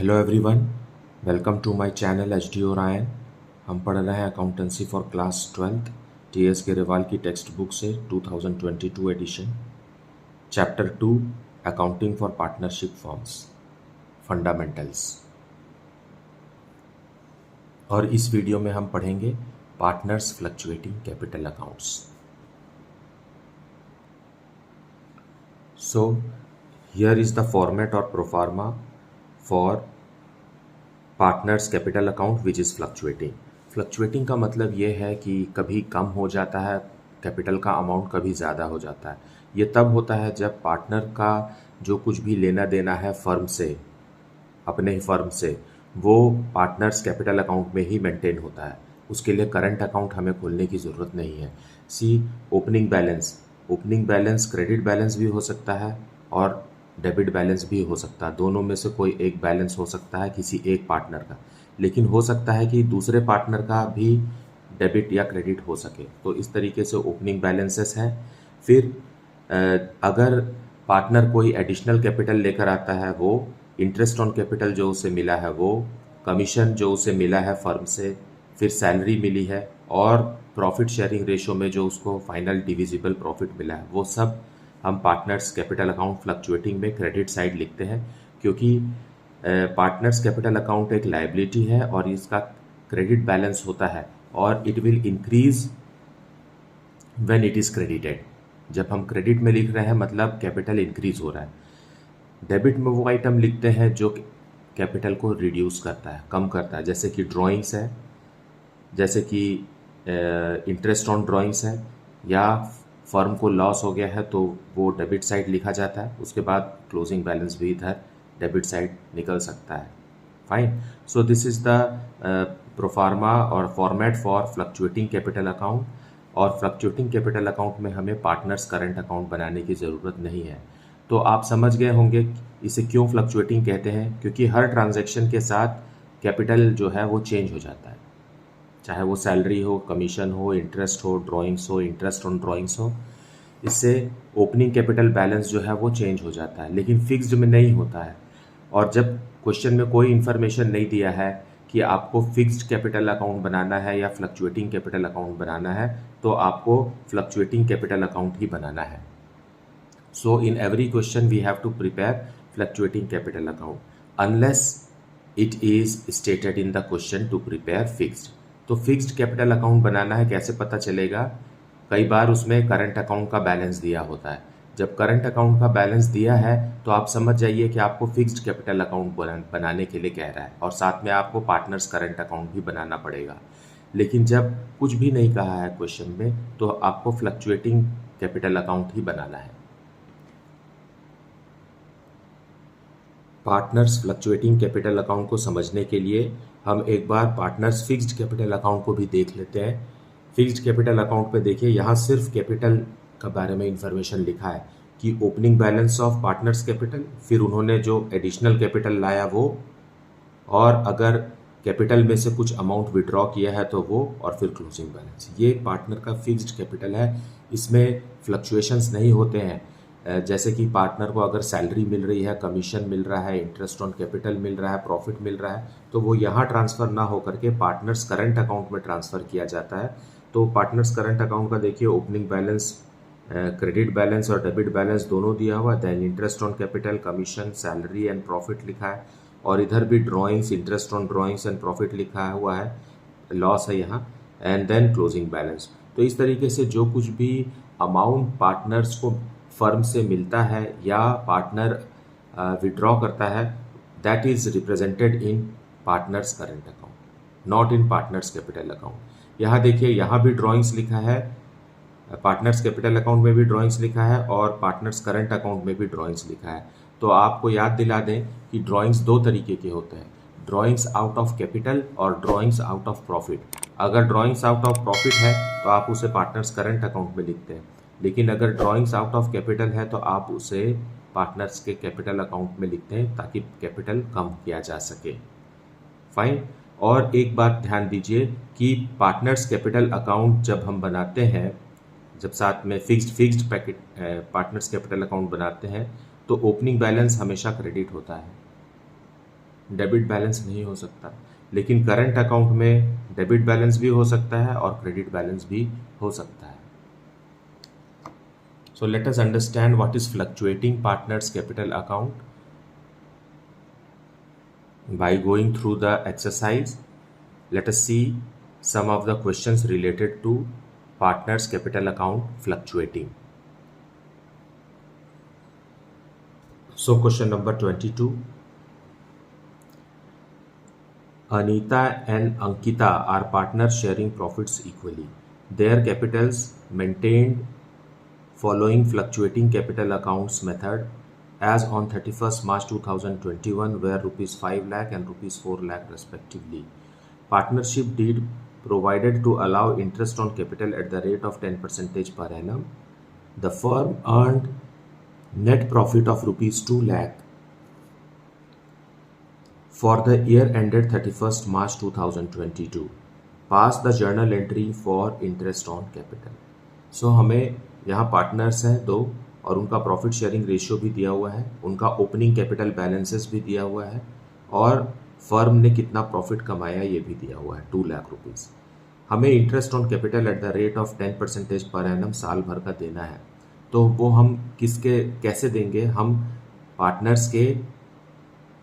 Hello everyone, welcome to my channel H D Orion. हम पढ़ रहे हैं accountancy for class 12th T S Grewal की टेक्स्ट बुक से 2022 edition. Chapter 2 accounting for partnership forms fundamentals. और इस वीडियो में हम पढ़ेंगे partners fluctuating capital accounts. So here is the format और proforma for partners capital account which is fluctuating. Fluctuating का मतलब ये है कि कभी कम हो जाता है कैपिटल का अमाउंट, कभी ज़्यादा हो जाता है। ये तब होता है जब पार्टनर का जो कुछ भी लेना देना है फर्म से, अपने ही फर्म से, वो पार्टनर्स कैपिटल अकाउंट में ही मेंटेन होता है। उसके लिए करंट अकाउंट हमें खोलने की ज़रूरत नहीं है। ओपनिंग बैलेंस क्रेडिट बैलेंस भी हो सकता है और डेबिट बैलेंस भी हो सकता है। दोनों में से कोई एक बैलेंस हो सकता है किसी एक पार्टनर का, लेकिन हो सकता है कि दूसरे पार्टनर का भी डेबिट या क्रेडिट हो सके। तो इस तरीके से ओपनिंग बैलेंसेस हैं। फिर अगर पार्टनर कोई एडिशनल कैपिटल लेकर आता है, वो इंटरेस्ट ऑन कैपिटल जो उसे मिला है, वो कमीशन जो उसे मिला है फर्म से, फिर सैलरी मिली है, और प्रॉफिट शेयरिंग रेशो में जो उसको फाइनल डिविजिबल प्रॉफिट मिला है, वो सब हम पार्टनर्स कैपिटल अकाउंट फ्लक्चुएटिंग में क्रेडिट साइड लिखते हैं। क्योंकि पार्टनर्स कैपिटल अकाउंट एक लायबिलिटी है और इसका क्रेडिट बैलेंस होता है, और it will increase when it is credited. जब हम क्रेडिट में लिख रहे हैं मतलब कैपिटल इंक्रीज हो रहा है। डेबिट में वो आइटम लिखते हैं जो कैपिटल को रिड्यूस करता है, कम करता है, जैसे कि ड्राइंग्स है, जैसे कि इंटरेस्ट ऑन ड्राइंग्स है, या फर्म को लॉस हो गया है तो वो डेबिट साइड लिखा जाता है। उसके बाद क्लोजिंग बैलेंस भी इधर डेबिट साइड निकल सकता है। Fine. So this is the proforma और format for fluctuating capital account. और फ्लक्चुएटिंग कैपिटल अकाउंट में हमें पार्टनर्स करंट अकाउंट बनाने की ज़रूरत नहीं है। तो आप समझ गए होंगे इसे क्यों फ्लक्चुएटिंग कहते हैं, क्योंकि हर ट्रांजैक्शन के साथ कैपिटल जो है वो चेंज हो जाता है, चाहे वो सैलरी हो, कमीशन हो, इंटरेस्ट हो, ड्राइंग्स हो, इंटरेस्ट ऑन ड्राइंग्स हो। इससे ओपनिंग कैपिटल बैलेंस जो है वो चेंज हो जाता है, लेकिन फिक्स्ड में नहीं होता है। और जब क्वेश्चन में कोई इन्फॉर्मेशन नहीं दिया है कि आपको फिक्स्ड कैपिटल अकाउंट बनाना है या फ्लक्चुएटिंग कैपिटल अकाउंट बनाना है, तो आपको फ्लक्चुएटिंग कैपिटल अकाउंट ही बनाना है। So in every question we have to prepare fluctuating capital account unless it is stated in the question to prepare fixed. तो फिक्स्ड कैपिटल अकाउंट बनाना है, कैसे पता चलेगा? कई बार उसमें करंट अकाउंट का बैलेंस दिया होता है। जब करंट अकाउंट का बैलेंस दिया है तो आप समझ जाइए कि आपको फिक्स्ड कैपिटल अकाउंट बनाने के लिए कह रहा है, और साथ में आपको पार्टनर्स करंट अकाउंट भी बनाना पड़ेगा। लेकिन जब कुछ भी नहीं कहा है क्वेश्चन में, तो आपको फ्लक्चुएटिंग कैपिटल अकाउंट ही बनाना है। पार्टनर्स फ्लक्चुएटिंग कैपिटल अकाउंट को समझने के लिए हम एक बार पार्टनर्स फिक्स्ड कैपिटल अकाउंट को भी देख लेते हैं। फिक्स्ड कैपिटल अकाउंट पे देखिए, यहाँ सिर्फ कैपिटल का बारे में इंफॉर्मेशन लिखा है कि opening balance of partners capital, फिर उन्होंने जो एडिशनल कैपिटल लाया वो, और अगर कैपिटल में से कुछ अमाउंट विड्रॉ किया है तो वो, और फिर क्लोजिंग बैलेंस। ये पार्टनर का फिक्स्ड कैपिटल है। इसमें फ्लक्चुएशंस नहीं होते हैं। जैसे कि पार्टनर को अगर सैलरी मिल रही है, कमीशन मिल रहा है, इंटरेस्ट ऑन कैपिटल मिल रहा है, प्रॉफिट मिल रहा है, तो वो यहाँ ट्रांसफ़र ना हो करके पार्टनर्स करंट अकाउंट में ट्रांसफ़र किया जाता है। तो पार्टनर्स करंट अकाउंट का देखिए, ओपनिंग बैलेंस, क्रेडिट बैलेंस और डेबिट बैलेंस दोनों दिया हुआ है, then interest on capital, commission, salary and profit लिखा है, और इधर भी drawings, interest on drawings and profit लिखा हुआ है, लॉस है यहाँ, एंड देन क्लोजिंग बैलेंस। तो इस तरीके से जो कुछ भी अमाउंट पार्टनर्स को फर्म से मिलता है या पार्टनर विड्रॉ करता है, that is represented in partners current account, not in partners capital account. यहाँ देखिए, यहाँ भी ड्राइंग्स लिखा है, पार्टनर्स कैपिटल अकाउंट में भी ड्राइंग्स लिखा है, और पार्टनर्स करंट अकाउंट में भी ड्राइंग्स लिखा है। तो आपको याद दिला दें कि ड्राइंग्स दो तरीके के होते हैं, ड्राइंग्स आउट ऑफ कैपिटल और ड्राइंग्स आउट ऑफ प्रॉफिट। अगर ड्राइंग्स आउट ऑफ प्रॉफिट है तो आप उसे पार्टनर्स करंट अकाउंट में लिखते हैं, लेकिन अगर ड्राइंग्स आउट ऑफ कैपिटल है तो आप उसे पार्टनर्स के कैपिटल अकाउंट में लिखते हैं, ताकि कैपिटल कम किया जा सके। फाइन। और एक बात ध्यान दीजिए कि पार्टनर्स कैपिटल अकाउंट जब हम बनाते हैं, जब साथ में fixed packet partners capital account बनाते हैं, तो ओपनिंग बैलेंस हमेशा क्रेडिट होता है। डेबिट बैलेंस नहीं हो सकता। लेकिन करंट अकाउंट में डेबिट बैलेंस भी हो सकता है और क्रेडिट बैलेंस भी हो सकता है। So let us understand what is fluctuating partners capital account by going through the exercise. Let us see some of the questions related to partners capital account fluctuating. So question number 22. Anita and Ankita are partners sharing profits equally. Their capitals maintained following fluctuating capital accounts method as on 31st March 2021 were rupees 5 lakh and rupees 4 lakh respectively. Partnership deed provided to allow interest on capital at the rate of 10% per annum. The firm earned net profit of rupees 2 lakh for the year ended 31st March 2022. Pass the journal entry for interest on capital. So हमें यहाँ partners हैं दो और उनका profit sharing ratio भी दिया हुआ है, उनका ओपनिंग कैपिटल बैलेंसेस भी दिया हुआ है और फर्म ने कितना प्रॉफिट कमाया ये भी दिया हुआ है 2 लाख रुपीज़। हमें interest on capital eight the rate of 10% per annum साल भर का देना है। तो वो हम किसके कैसे देंगे? हम पार्टनर्स के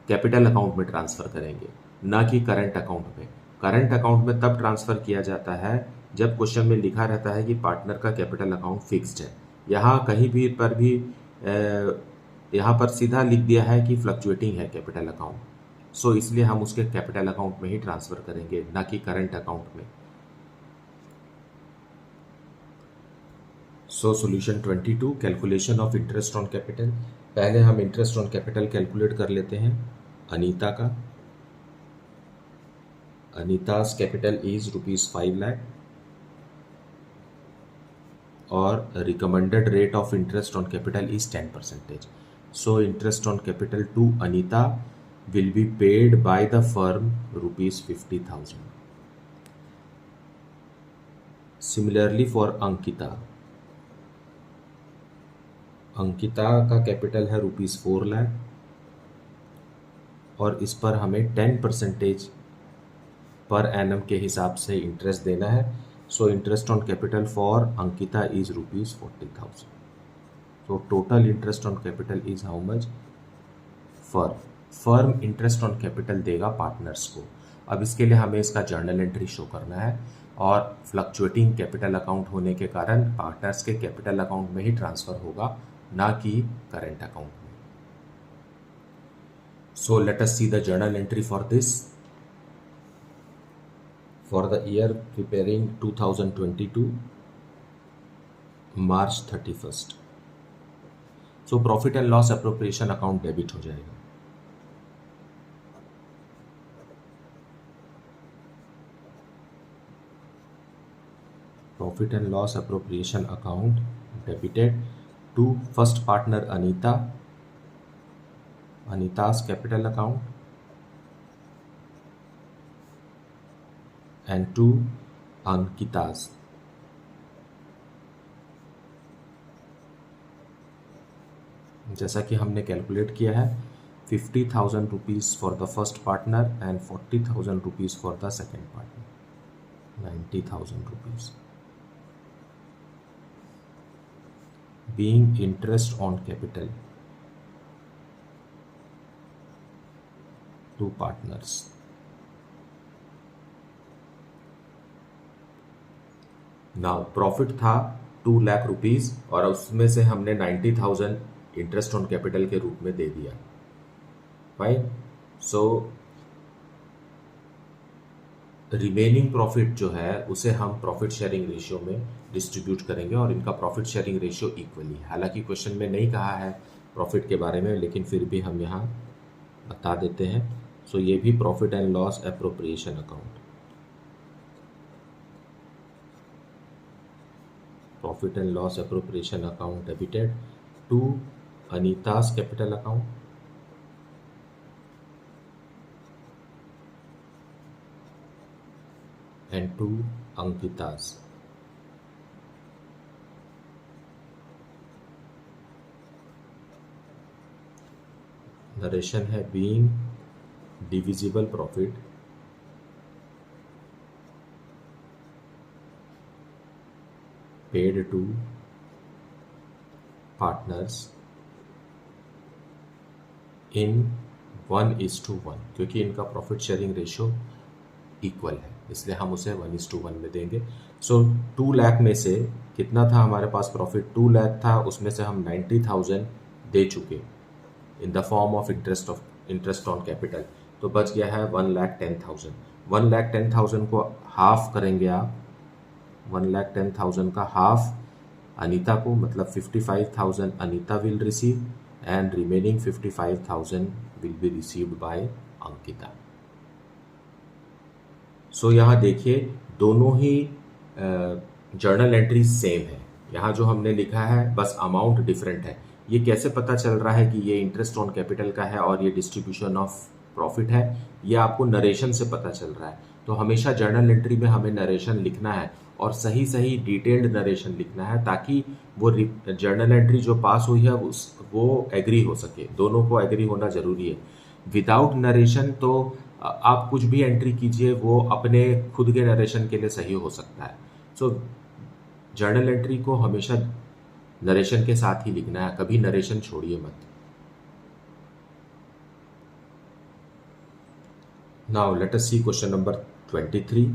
कैपिटल अकाउंट में ट्रांसफ़र करेंगे, ना कि करंट अकाउंट में। करंट अकाउंट में तब ट्रांसफ़र किया जाता है जब क्वेश्चन में लिखा रहता है कि पार्टनर का कैपिटल अकाउंट फिक्स्ड है। यहाँ कहीं भी पर भी यहाँ पर सीधा लिख दिया है कि फ्लक्चुएटिंग है कैपिटल अकाउंट, सो इसलिए हम उसके कैपिटल अकाउंट में ही ट्रांसफ़र करेंगे, ना कि करंट अकाउंट में। So solution 22 calculation of interest on capital. पहले हम इंटरेस्ट ऑन कैपिटल कैलकुलेट कर लेते हैं अनीता का। अनीता's कैपिटल इज रुपीज़ 5 लाख और recommended rate of interest on capital is 10%. So interest on capital to Anita will be paid by the firm rupees 50,000. Similarly for Ankita. Ankita का capital है रुपीज़ 4 लाख और इस पर हमें 10% पर एनम के हिसाब से इंटरेस्ट देना है। सो interest on capital for Ankita is rupees 40,000. So total interest on capital is how much? Firm interest on capital देगा पार्टनर्स को। अब इसके लिए हमें इसका जर्नल एंट्री शो करना है और फ्लक्चुएटिंग कैपिटल अकाउंट होने के कारण पार्टनर्स के कैपिटल अकाउंट में ही ट्रांसफ़र होगा, ना कि करंट अकाउंट में। So let us see the journal entry for this. For the year preparing 2022, March 31st. So profit and loss appropriation account debit हो जाएगा। Profit and loss appropriation account debited to first partner Anita, Anita's capital account, and to Ankita's. जैसा कि हमने calculate किया है 50,000 rupees for the first partner and 40,000 rupees for the second partner, 90,000 rupees being interest on capital to partners. Now profit था 2 lakh rupees और उसमें से हमने 90,000 इंटरेस्ट ऑन कैपिटल के रूप में दे दिया। फाइन। सो रिमेनिंग प्रॉफिट जो है उसे हम प्रॉफिट शेयरिंग रेशियो में डिस्ट्रीब्यूट करेंगे और इनका प्रॉफिट शेयरिंग रेशियो इक्वली। हालांकि क्वेश्चन में नहीं कहा है प्रॉफिट के बारे में, लेकिन फिर भी हम यहाँ बता देते हैं। सो ये भी profit and loss appropriation account, profit and loss appropriation account debited to Anita's capital account and to Ankita's. Narration है being divisible profit paid to partners in 1:1, क्योंकि इनका प्रॉफिट शेयरिंग रेशियो इक्वल है इसलिए हम उसे 1:1 में देंगे। सो 2 लाख में से कितना था हमारे पास प्रॉफिट, 2 लाख था, उसमें से हम 90,000 दे चुके in the form of interest on capital, तो बच गया है 1,10,000। 1,10,000 को हाफ करेंगे आप, 1,10,000 का हाफ अनीता को, मतलब 55,000 Anita will receive and remaining 55,000 will be received by Ankita. So यहाँ देखिए दोनों ही जर्नल एंट्री सेम है, यहाँ जो हमने लिखा है बस अमाउंट डिफरेंट है। ये कैसे पता चल रहा है कि ये इंटरेस्ट ऑन कैपिटल का है और ये डिस्ट्रीब्यूशन ऑफ प्रॉफिट है, ये आपको नरेशन से पता चल रहा है। तो हमेशा जर्नल एंट्री में हमें नरेशन लिखना है और सही सही डिटेल्ड नरेशन लिखना है ताकि वो जर्नल एंट्री जो पास हुई है वो एग्री हो सके, दोनों को एग्री होना जरूरी है। विदाउट नरेशन तो आप कुछ भी एंट्री कीजिए वो अपने खुद के नरेशन के लिए सही हो सकता है। सो जर्नल एंट्री को हमेशा नरेशन के साथ ही लिखना है, कभी नरेशन छोड़िए मत। Now let us see question number 23.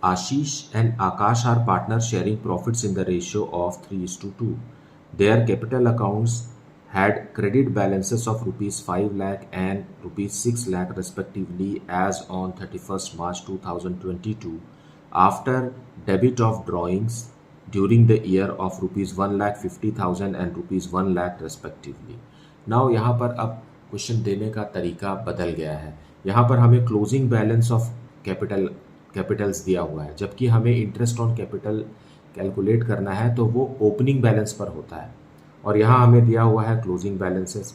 Ashish and Akash are partners sharing profits in the ratio of 3:2. Their capital accounts had credit balances of rupees 5 lakh and rupees 6 lakh respectively as on 31st March 2022 after debit of drawings during the year of rupees 1,50,000 and rupees 1 lakh respectively. Now यहाँ पर अब question देने का तरीका बदल गया है। यहाँ पर हमें क्लोजिंग बैलेंस ऑफ कैपिटल्स दिया हुआ है, जबकि हमें इंटरेस्ट ऑन कैपिटल कैलकुलेट करना है तो वो ओपनिंग बैलेंस पर होता है और यहाँ हमें दिया हुआ है क्लोजिंग बैलेंसेस।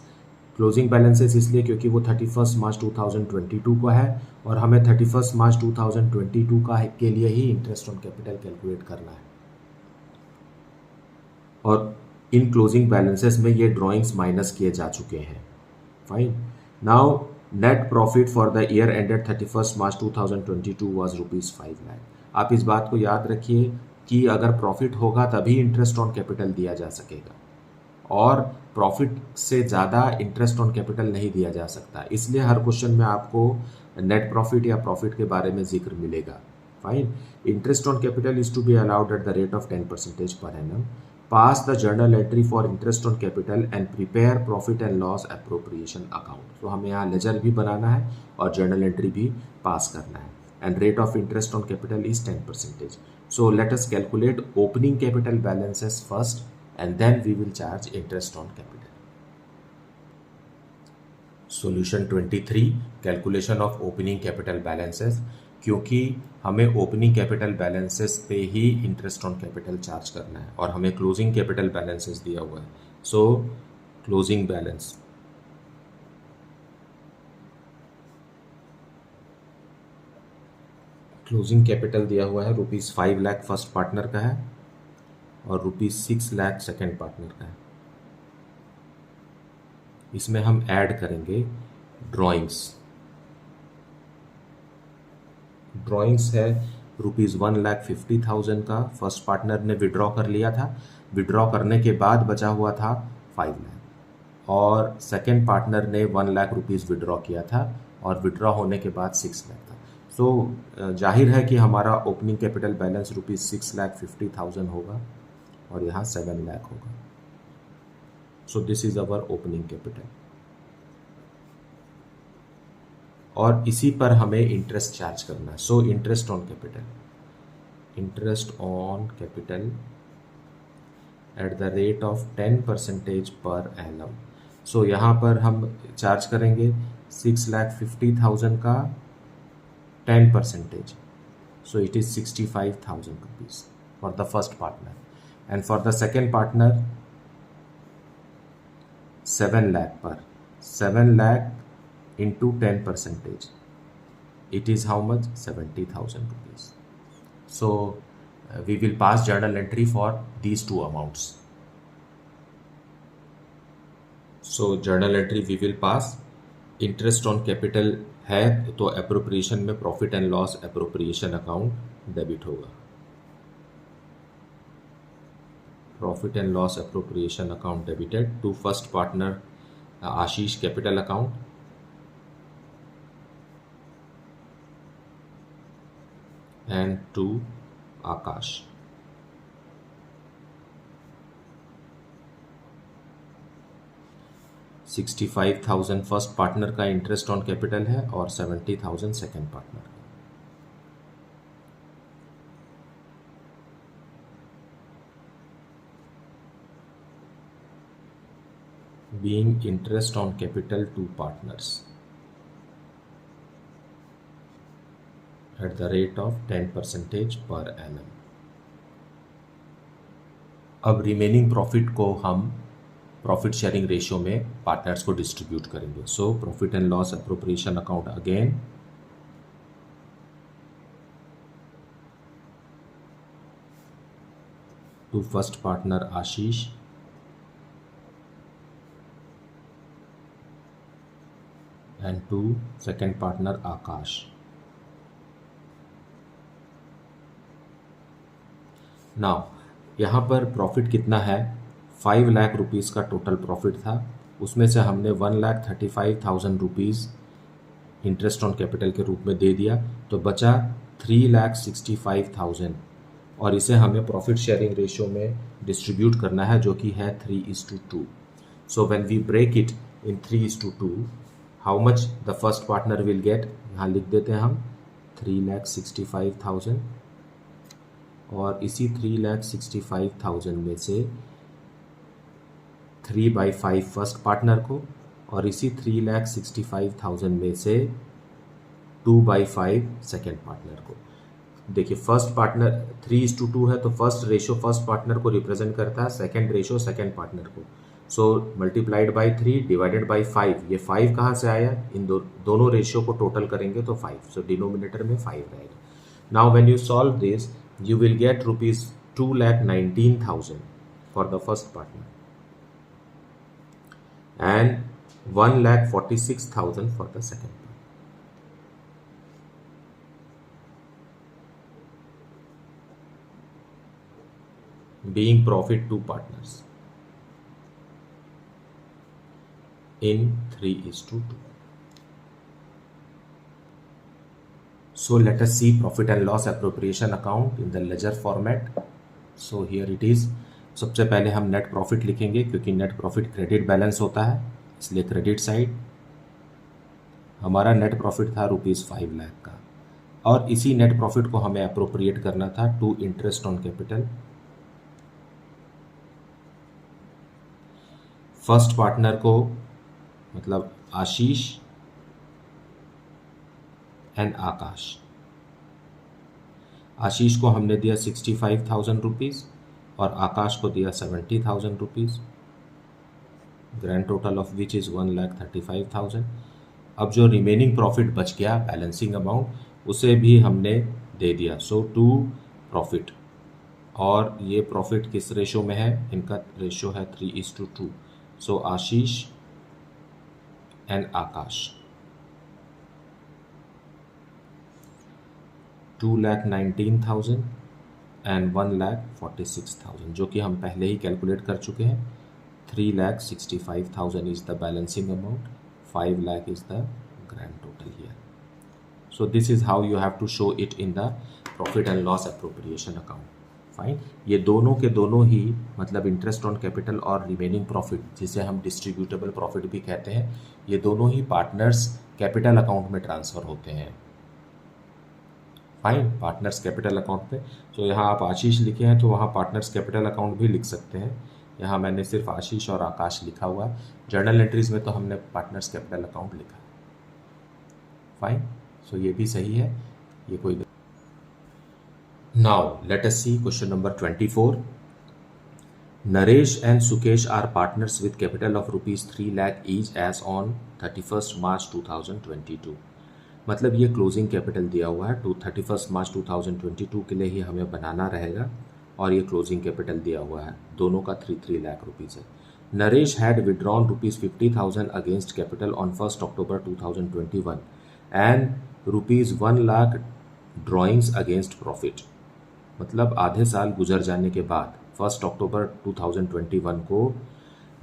क्लोजिंग बैलेंसेस इसलिए क्योंकि वो 31 मार्च 2022 को है और हमें 31 मार्च 2022 के लिए ही इंटरेस्ट ऑन कैपिटल कैलकुलेट करना है और इन क्लोजिंग बैलेंसेस में ये ड्राइंग्स माइनस किए जा चुके हैं। Fine. Now net profit for the year ended 31 March 2022 was rupees 5 lakh. आप इस बात को याद रखिए कि अगर प्रॉफिट होगा तभी इंटरेस्ट ऑन कैपिटल दिया जा सकेगा और प्रॉफिट से ज़्यादा इंटरेस्ट ऑन कैपिटल नहीं दिया जा सकता, इसलिए हर क्वेश्चन में आपको नेट प्रॉफिट या प्रॉफिट के बारे में जिक्र मिलेगा। Fine. Interest on capital is to be allowed at the rate of 10% per annum. Pass the journal entry for interest on capital and prepare profit and loss appropriation account. तो हमें यहाँ laser भी बनाना है और जर्नल एंट्री भी पास करना है and rate of interest on capital is 10%. So let us calculate opening capital balances first and then we will charge interest on capital. Solution 23 calculation of opening capital balances. क्योंकि हमें opening capital balances पे ही interest on capital charge करना है और हमें closing capital balances दिया हुआ है। सो क्लोजिंग बैलेंस क्लोजिंग कैपिटल दिया हुआ है रुपीज़ 5 लाख फर्स्ट पार्टनर का है और रुपीज़ 6 लाख सेकेंड पार्टनर का है। इसमें हम ऐड करेंगे ड्राइंग्स है रुपीज़ 1,50,000 का फर्स्ट पार्टनर ने विड्रॉ कर लिया था, विड्रॉ करने के बाद बचा हुआ था 5 लाख और सेकेंड पार्टनर ने 1 लाख रुपीज़ विड्रॉ किया था और विड्रॉ होने के बाद 6 लाख था। सो जाहिर है कि हमारा ओपनिंग कैपिटल बैलेंस रुपीज़ 6,50,000 होगा और यहाँ 7 लाख होगा। सो this is our opening capital और इसी पर हमें इंटरेस्ट चार्ज करना है। सो interest on capital eight the rate of 10% per annum. सो यहाँ पर हम चार्ज करेंगे 6,50,000 का 10%। So it is 65,000 rupees for the first partner and for the second partner 7 lakh पर 7 lakh into 10%, it is how much? 70,000 rupees. So we will pass journal entry for these two amounts. So journal entry we will pass interest on capital है तो appropriation में profit and loss appropriation account debit होगा। Profit and loss appropriation account debited to first partner Ashish capital account and to Aakash. $65,000 first partner का interest on capital है और $70,000 second partner का। Being interest on capital to partners at the rate of 10% per annum. अब remaining profit को हम profit sharing ratio में partners को distribute करेंगे। So profit and loss appropriation account again to first partner Ashish and to second partner Akash. Now यहाँ पर profit कितना है, 5 लाख रुपीज़ का टोटल प्रॉफिट था, उसमें से हमने 1,35,000 रुपीज़ इंटरेस्ट ऑन कैपिटल के रूप में दे दिया, तो बचा 3,65,000 और इसे हमें प्रॉफिट शेयरिंग रेशियो में डिस्ट्रीब्यूट करना है जो कि है 3:2। So when we break it in 3:2, how much the first partner will get, यहाँ लिख देते हैं हम 3,65,000 और इसी 3,65,000 में से 3/5 फर्स्ट पार्टनर को और इसी 3,65,000 में से 2/5 सेकेंड पार्टनर को। देखिए फर्स्ट पार्टनर 3:2 है तो फर्स्ट रेशो फर्स्ट पार्टनर को रिप्रेजेंट करता है, सेकेंड रेशो सेकेंड पार्टनर को। सो मल्टीप्लाइड बाई 3 डिवाइडेड बाई 5, ये 5 कहाँ से आया, इन दोनों रेशियो को टोटल करेंगे तो 5, सो डिनोमिनेटर में 5 रहेगा। Now when you solve this you will get rupees 2,19,000 for the first partner and 1,46,000 for the second partner. Being profit to partners in 3:2. So let us see profit and loss appropriation account in the ledger format. So here it is. सबसे पहले हम net profit लिखेंगे क्योंकि net profit credit balance होता है, इसलिए credit side. हमारा net profit था ₹5 लाख का और इसी नेट प्रॉफिट को हमें अप्रोप्रिएट करना था to interest on capital. First partner को मतलब आशीष एंड आकाश। आशीष को हमने दिया 65,000 रुपीज़ और आकाश को दिया 70,000 rupees, grand total of which is 1,35,000। अब जो रिमेनिंग प्रॉफिट बच गया बैलेंसिंग अमाउंट, उसे भी हमने दे दिया। सो टू प्रॉफिट, और ये प्रॉफिट किस रेशो में है, इनका रेशो है 3:2। सो आशीष एंड आकाश 2,19,000 एंड 1,46,000, जो कि हम पहले ही कैलकुलेट कर चुके हैं। 3,65,000 is the balancing amount, 5 lakh is the grand total here. So this is how you have to show it in the profit and loss appropriation account. Fine, ये दोनों के दोनों ही मतलब इंटरेस्ट ऑन कैपिटल और रिमेनिंग प्रॉफिट, जिसे हम distributable profit भी कहते हैं, ये दोनों ही पार्टनर्स कैपिटल अकाउंट में ट्रांसफ़र होते हैं। फाइन, पार्टनर्स कैपिटल अकाउंट पे। तो यहाँ आप आशीष लिखे हैं तो वहाँ पार्टनर्स कैपिटल अकाउंट भी लिख सकते हैं। यहाँ मैंने सिर्फ आशीष और आकाश लिखा हुआ है। जर्नल एंट्रीज में तो हमने पार्टनर्स कैपिटल अकाउंट लिखा है। फाइन, सो ये भी सही है, ये कोई। Now let us see question number 24। Naresh and Sukesh are partners with capital of ₹3 lakh each as on 31 March 2022। मतलब ये क्लोजिंग कैपिटल दिया हुआ है, 31 मार्च 2022 के लिए ही हमें बनाना रहेगा, और ये क्लोजिंग कैपिटल दिया हुआ है, दोनों का 3 लाख रुपीज़ है। Naresh had withdrawn ₹50,000 against capital on 1 October 2021 and ₹1,00,000 drawings against profit. मतलब आधे साल गुजर जाने के बाद 1 अक्टूबर 2021 को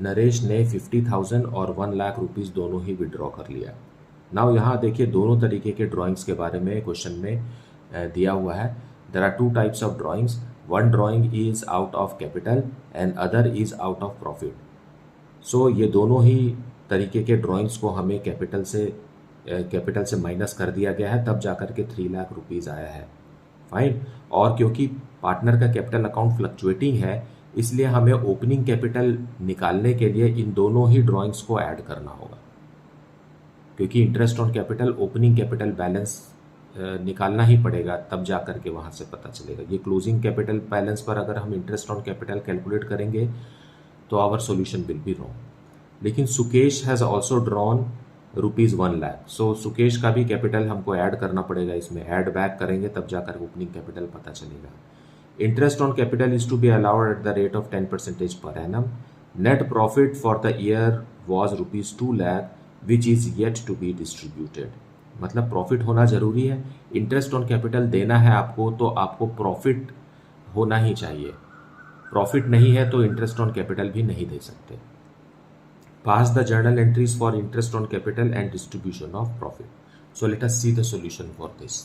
नरेश ने 50,000 और 1,00,000 रुपीज़ दोनों ही विड्रॉ कर लिया। नाउ यहाँ देखिए दोनों तरीके के ड्राइंग्स के बारे में क्वेश्चन में दिया हुआ है। There are 2 types of drawings, one drawing is out of capital and other is out of profit. So ये दोनों ही तरीके के ड्राइंग्स को हमें कैपिटल से माइनस कर दिया गया है, तब जाकर के 3,00,000 रुपीज़ आया है। फाइन। और क्योंकि पार्टनर का कैपिटल अकाउंट फ्लक्चुएटिंग है, इसलिए हमें ओपनिंग कैपिटल निकालने के लिए इन दोनों ही ड्राइंग्स को ऐड करना होगा, क्योंकि interest on capital opening capital balance निकालना ही पड़ेगा, तब जा करके वहाँ से पता चलेगा। ये क्लोजिंग कैपिटल बैलेंस पर अगर हम इंटरेस्ट ऑन कैपिटल कैलकुलेट करेंगे तो our solution will be wrong. लेकिन Sukesh has also drawn ₹1,00,000, so Sukesh का भी कैपिटल हमको ऐड करना पड़ेगा, इसमें ऐड बैक करेंगे तब जाकर ओपनिंग कैपिटल पता चलेगा। Interest on capital is to be allowed at the rate of 10% per annum. Net profit for the year was ₹2,00,000 which is yet to be distributed. मतलब प्रॉफिट होना जरूरी है, इंटरेस्ट ऑन कैपिटल देना है आपको तो आपको प्रॉफिट होना ही चाहिए। प्रॉफिट नहीं है तो इंटरेस्ट ऑन कैपिटल भी नहीं दे सकते। Pass the journal entries for interest on capital and distribution of profit. So let us see the solution for this.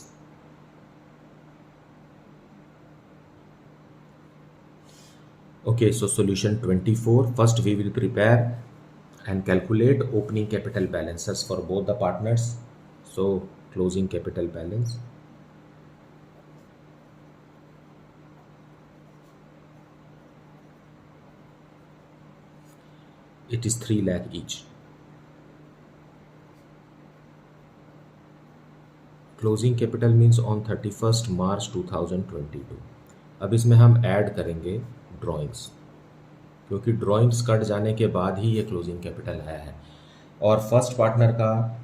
Okay, so solution 24. First we will prepare and calculate opening capital balances for both the partners. So closing capital balance. It is 3,00,000 each. Closing capital means on 31st March 2022. अब इसमें हम add करेंगे drawings, क्योंकि drawings cut जाने के बाद ही ये closing capital आया है। और फर्स्ट पार्टनर का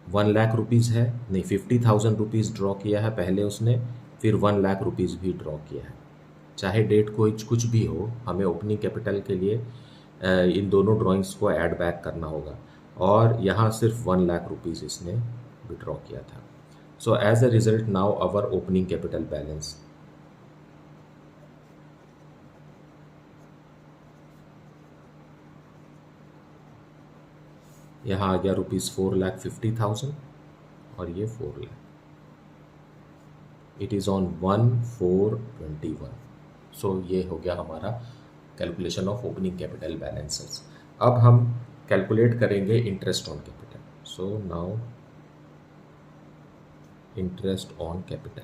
1,00,000 रुपीज़ है, नहीं 50,000 रुपीज़ ड्रॉ किया है पहले उसने, फिर 1,00,000 रुपीज़ भी ड्रॉ किया है। चाहे डेट कोई कुछ भी हो, हमें ओपनिंग कैपिटल के लिए इन दोनों ड्राइंग्स को ऐड बैक करना होगा। और यहाँ सिर्फ 1,00,000 रुपीज़ इसने विड्रॉ किया था। So as a result now our opening capital balance, यहाँ आ गया ₹4,50,000 और ये 4,00,000। It is on 1/4/21। सो ये हो गया हमारा calculation of opening capital balances. अब हम कैलकुलेट करेंगे interest on capital. So now interest on capital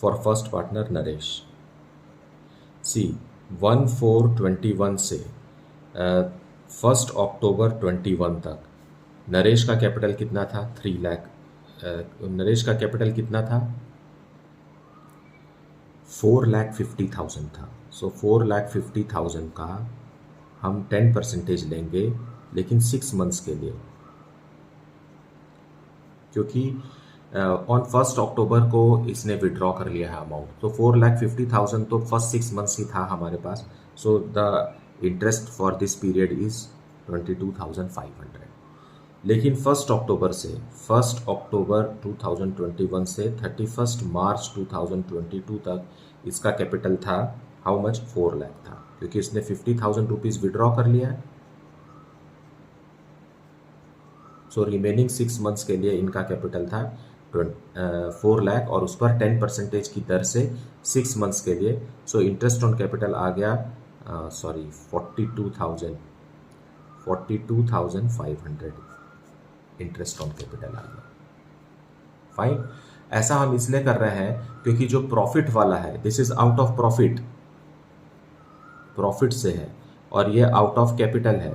for first partner Naresh. See 1/4/21 से 1 अक्टूबर 21 तक नरेश का कैपिटल कितना था? 3,00,000। नरेश का कैपिटल कितना था? 4,50,000 था। सो 4,50,000 का हम 10% लेंगे, लेकिन 6 मंथ्स के लिए, क्योंकि ऑन 1 अक्टूबर को इसने विड्रॉ कर लिया है अमाउंट, तो 4,50,000 तो फर्स्ट 6 मंथ्स ही था हमारे पास। So the interest for this period is 22,500। लेकिन 1 अक्टूबर 2021 से 31 मार्च 2022 तक इसका कैपिटल था हाउ मच? 4,00,000 था, क्योंकि इसने 50,000 रुपीज़ विड्रॉ कर लिया है। सो रिमेनिंग 6 मंथ्स के लिए इनका कैपिटल था 4,00,000 और उस पर 10% की दर से 6 मंथ्स के लिए। सो इंटरेस्ट ऑन कैपिटल आ गया 42,500 इंटरेस्ट ऑन कैपिटल आ गया। फाइन। ऐसा हम इसलिए कर रहे हैं क्योंकि जो प्रॉफिट वाला है this is out of profit से है, और ये आउट ऑफ कैपिटल है।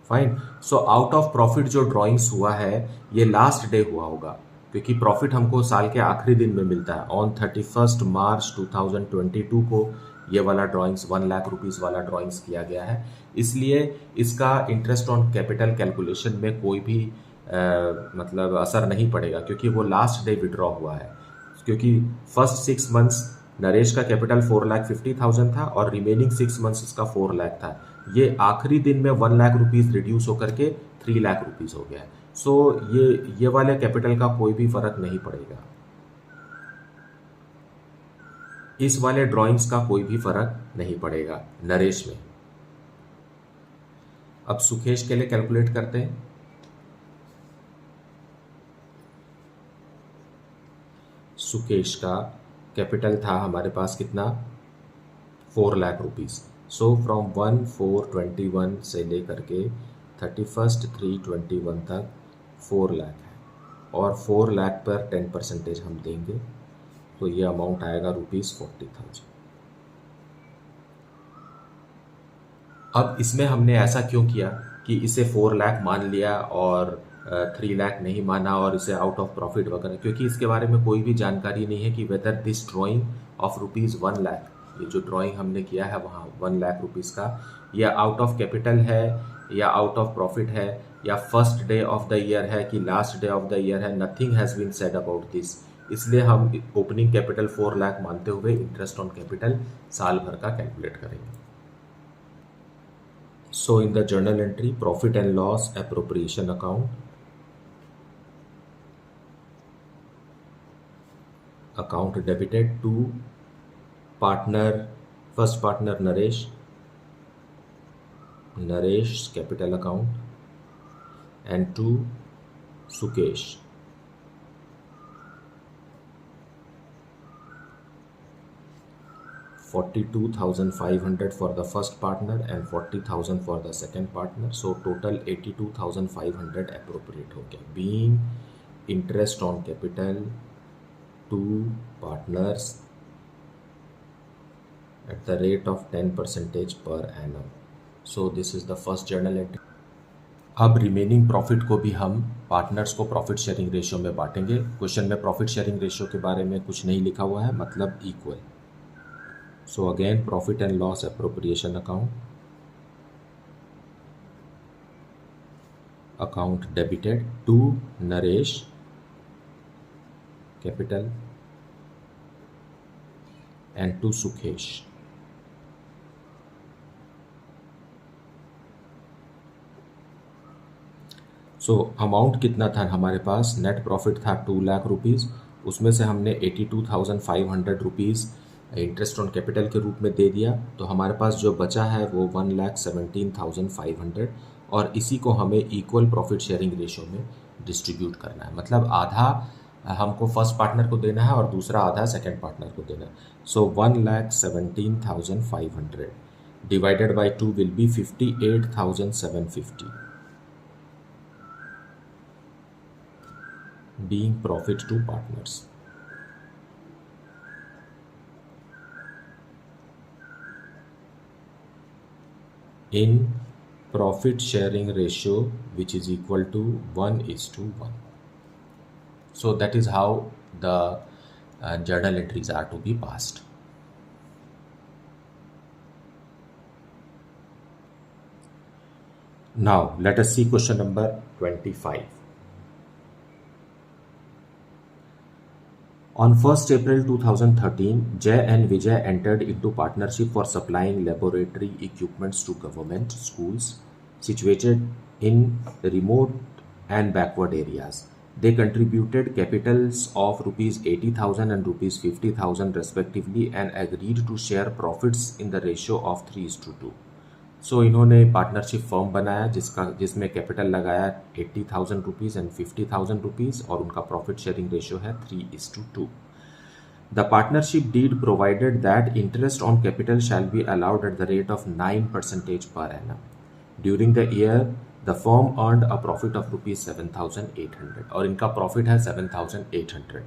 Fine. So out of profit जो ड्राइंग्स हुआ है ये लास्ट डे हुआ होगा, क्योंकि प्रॉफिट हमको साल के आखिरी दिन में मिलता है। ऑन 31 मार्च 2022 को ये वाला ड्राइंग्स 1,00,000 रुपीज़ वाला ड्राइंग्स किया गया है, इसलिए इसका इंटरेस्ट ऑन कैपिटल कैलकुलेशन में कोई भी मतलब असर नहीं पड़ेगा, क्योंकि वो लास्ट डे विड्रॉ हुआ है। क्योंकि फर्स्ट 6 मंथ्स नरेश का कैपिटल 4,50,000 था और रिमेनिंग 6 मंथ्स इसका 4,00,000 था, ये आखिरी दिन में 1 लाख रुपीस रिड्यूस होकर के 3 लाख रुपीस हो गया है। सो ये वाले कैपिटल का कोई भी फर्क नहीं पड़ेगा, इस वाले ड्राइंग्स का कोई भी फर्क नहीं पड़ेगा नरेश में। अब सुकेश के लिए कैलकुलेट करते हैं। सुकेश का कैपिटल था हमारे पास कितना, 4 लाख रुपीस। सो फ्रॉम 1/4/21 से लेकर के 31/3/21 तक 4 लाख है, और 4 लाख पर 10% हम देंगे तो ये अमाउंट आएगा ₹40,000। अब इसमें हमने ऐसा क्यों किया कि इसे 4 लाख मान लिया और 3 लाख नहीं माना और इसे आउट ऑफ प्रॉफिट वगैरह, क्योंकि इसके बारे में कोई भी जानकारी नहीं है कि whether this drying of ₹1 lakh, ये जो ड्राइंग हमने किया है वहाँ 1 लाख रुपीस का, या आउट ऑफ कैपिटल है या आउट ऑफ प्रॉफिट है या first day of the year है कि last day of the year है, nothing has been said about this. इसलिए हम ओपनिंग कैपिटल 4 लाख मानते हुए इंटरेस्ट ऑन कैपिटल साल भर का कैलकुलेट करेंगे। So in the journal entry, profit and loss appropriation account debited to first partner Naresh's capital account, and to Sukesh. $42,500 for the first partner and $40,000 for the second partner. So total $82,500 appropriate हो गया, being interest on capital to partners at the rate of 10% per annum. So this is the first journal entry. अब remaining profit को भी हम partners को profit sharing ratio में बांटेंगे। Question में प्रॉफिट शेयरिंग रेशियो के बारे में कुछ नहीं लिखा हुआ है, मतलब equal. So again, profit and loss appropriation account debited to Naresh capital and to Sukesh. So amount कितना था हमारे पास, नेट प्रॉफिट था 2 लाख रुपीज़, उसमें से हमने 82,500 रुपीज़ इंटरेस्ट ऑन कैपिटल के रूप में दे दिया, तो हमारे पास जो बचा है वो 1,17,500, और इसी को हमें इक्वल प्रॉफिट शेयरिंग रेशियो में डिस्ट्रीब्यूट करना है। मतलब आधा हमको फर्स्ट पार्टनर को देना है और दूसरा आधा सेकंड पार्टनर को देना है। सो 1,17,500 divided by 2 will be 58,750 being profit to partners. In profit sharing ratio, which is equal to 1:1. So that is how the journal entries are to be passed. Now let us see question number 25. On 1st April 2013, Jay and Vijay entered into partnership for supplying laboratory equipments to government schools situated in remote and backward areas. They contributed capitals of ₹80,000 and ₹50,000 respectively and agreed to share profits in the ratio of 3:2. सो इन्होंने partnership firm बनाया जिसमें capital लगाया ₹80,000 and ₹50,000 और उनका profit sharing ratio है 3:2. The partnership deed provided that interest on capital shall be allowed at the rate of 9% per annum. During the year the firm earned a profit of ₹7,800 और इनका profit है 7,800.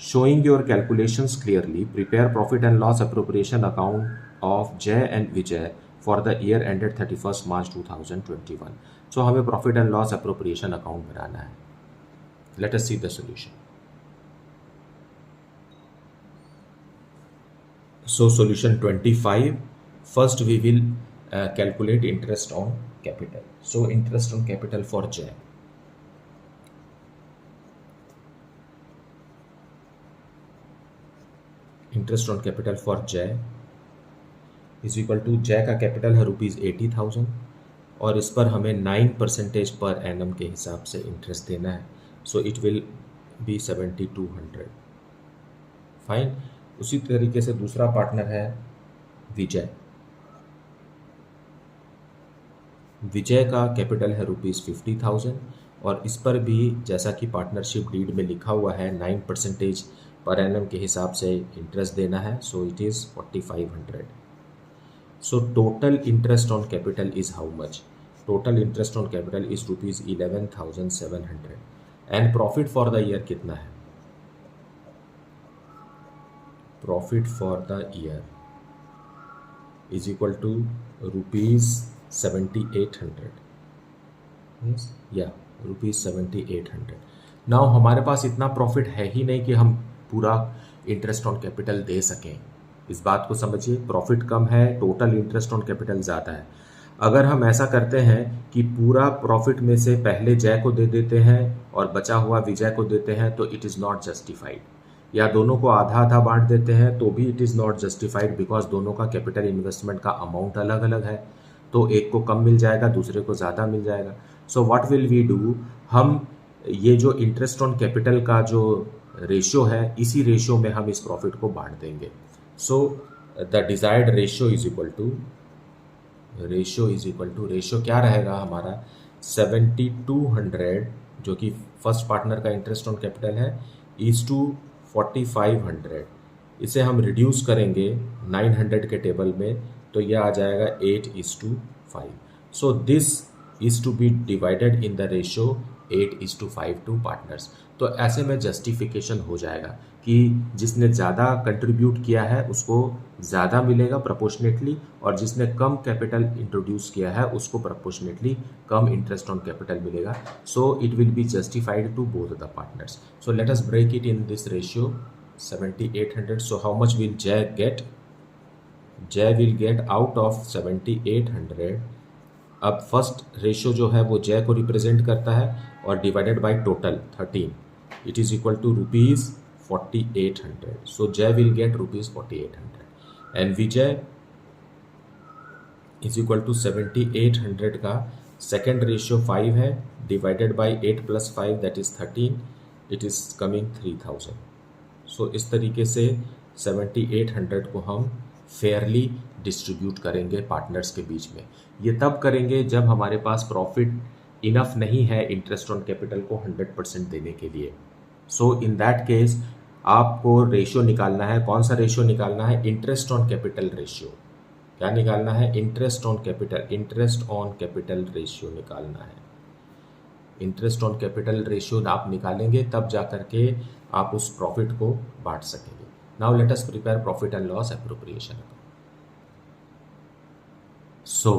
Showing your calculations clearly, prepare profit and loss appropriation account of Jay and Vijay for the year ended 31st March 2021. So हमें profit and loss appropriation account बनाना है. Let us see the solution. So solution 25. First we will calculate interest on capital. So interest on capital for Jay. Interest on capital for Jay is equal to Jay का capital है ₹80,000 और इस पर हमें 9% per annum के हिसाब से interest देना है, so it will B 7200। Fine. उसी तरीके से दूसरा पार्टनर है विजय। विजय का कैपिटल है ₹50,000 और इस पर भी जैसा कि पार्टनरशिप डीड में लिखा हुआ है 9% पर एनम के हिसाब से इंटरेस्ट देना है, so it is 4500। So total interest on capital is how much? Total interest on capital is ₹11,700 and profit for the year कितना है? Profit for the year is equal to ₹7,800। या ₹7,800। Now हमारे पास इतना प्रॉफिट है ही नहीं कि हम पूरा इंटरेस्ट ऑन कैपिटल दे सकें। इस बात को समझिए, प्रॉफिट कम है, टोटल इंटरेस्ट ऑन कैपिटल ज़्यादा है। अगर हम ऐसा करते हैं कि पूरा प्रॉफिट में से पहले जय को दे देते हैं और बचा हुआ विजय को देते हैं तो इट इज़ नॉट जस्टिफाइड, या दोनों को आधा आधा बांट देते हैं तो भी it is not justified, because दोनों का कैपिटल इन्वेस्टमेंट का अमाउंट अलग अलग है, तो एक को कम मिल जाएगा, दूसरे को ज़्यादा मिल जाएगा। So what will we do? हम ये जो इंटरेस्ट ऑन कैपिटल का जो रेशियो है, इसी रेशियो में हम इस प्रॉफिट को बांट देंगे। So the desired ratio is equal to ratio क्या रहेगा हमारा? 7200 जो कि फर्स्ट पार्टनर का इंटरेस्ट ऑन कैपिटल है इज टू 4500। इसे हम रिड्यूस करेंगे 900 के टेबल में तो यह आ जाएगा 8:5। So this is to be divided in the ratio 8:5 two partners. तो ऐसे में जस्टिफिकेशन हो जाएगा कि जिसने ज़्यादा कंट्रीब्यूट किया है उसको ज़्यादा मिलेगा प्रोपोर्शनेटली, और जिसने कम कैपिटल इंट्रोड्यूस किया है उसको प्रोपोर्शनेटली कम इंटरेस्ट ऑन कैपिटल मिलेगा। So it will be justified to both the partners. So let us break it in this ratio 7800। So how much will Jay get? Jay will get out of 7800। अब first ratio जो है वो जय को represent करता है और divided by total 13, it is equal to ₹4800। So Jay will get ₹4800 and Vijay is equal to 7800 का सेकेंड रेशियो 5 है, divided by 8 + 5 that is 13, it is coming 3000। So इस तरीके से 7800 को हम फेयरली डिस्ट्रीब्यूट करेंगे पार्टनर्स के बीच में। ये तब करेंगे जब हमारे पास प्रॉफिट इनफ नहीं है इंटरेस्ट ऑन कैपिटल को 100% देने के लिए। सो इन दैट केस आपको रेशियो निकालना है। कौन सा रेशियो निकालना है? Interest on capital ratio. क्या निकालना है? इंटरेस्ट ऑन कैपिटल रेशियो निकालना है। इंटरेस्ट ऑन कैपिटल रेशियो आप निकालेंगे तब जा करके आप उस प्रॉफिट को बांट सकेंगे। Now let us prepare profit and loss appropriation account. So,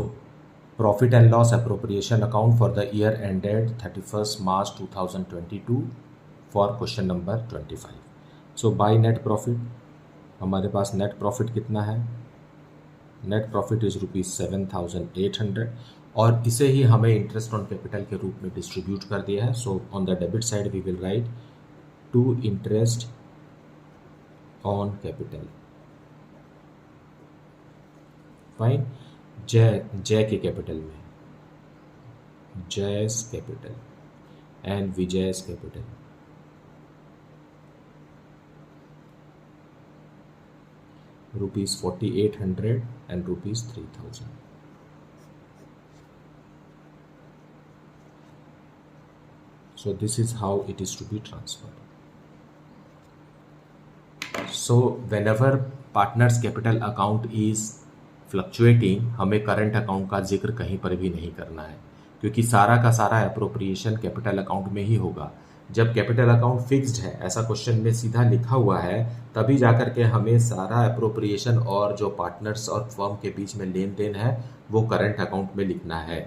profit and loss appropriation account for the year ended 31st March 2022 for question number 25. So, by net profit, हमारे पास net profit कितना है? Net profit is ₹7,800 और इसे ही हमें interest on capital के रूप में distribute कर दिया है। So, on the debit side we will write to interest on capital. Fine. जय के कैपिटल में Jay's capital and Vijay's capital. ₹4800 and ₹3000। So this is how it is to be transferred. So whenever partners capital account is fluctuating, हमें current account का जिक्र कहीं पर भी नहीं करना है, क्योंकि सारा का सारा अप्रोप्रिएशन कैपिटल अकाउंट में ही होगा। जब कैपिटल अकाउंट फिक्स्ड है, ऐसा क्वेश्चन में सीधा लिखा हुआ है, तभी जाकर के हमें सारा अप्रोप्रिएशन और जो पार्टनर्स और फर्म के बीच में लेन देन है वो करंट अकाउंट में लिखना है।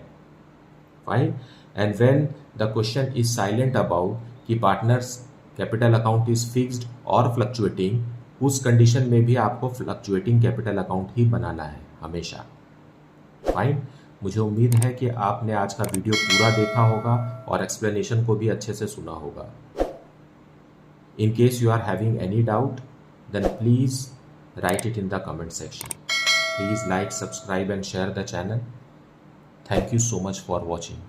Fine. And when the question is silent about कि partners capital account is fixed और फ्लक्चुएटिंग, उस कंडीशन में भी आपको फ्लक्चुएटिंग कैपिटल अकाउंट ही बनाना है हमेशा। फाइन। मुझे उम्मीद है कि आपने आज का वीडियो पूरा देखा होगा और एक्सप्लेनेशन को भी अच्छे से सुना होगा। In case you are having any doubt then please write it in the comment section. Please like, subscribe and share the channel. Thank you so much for watching.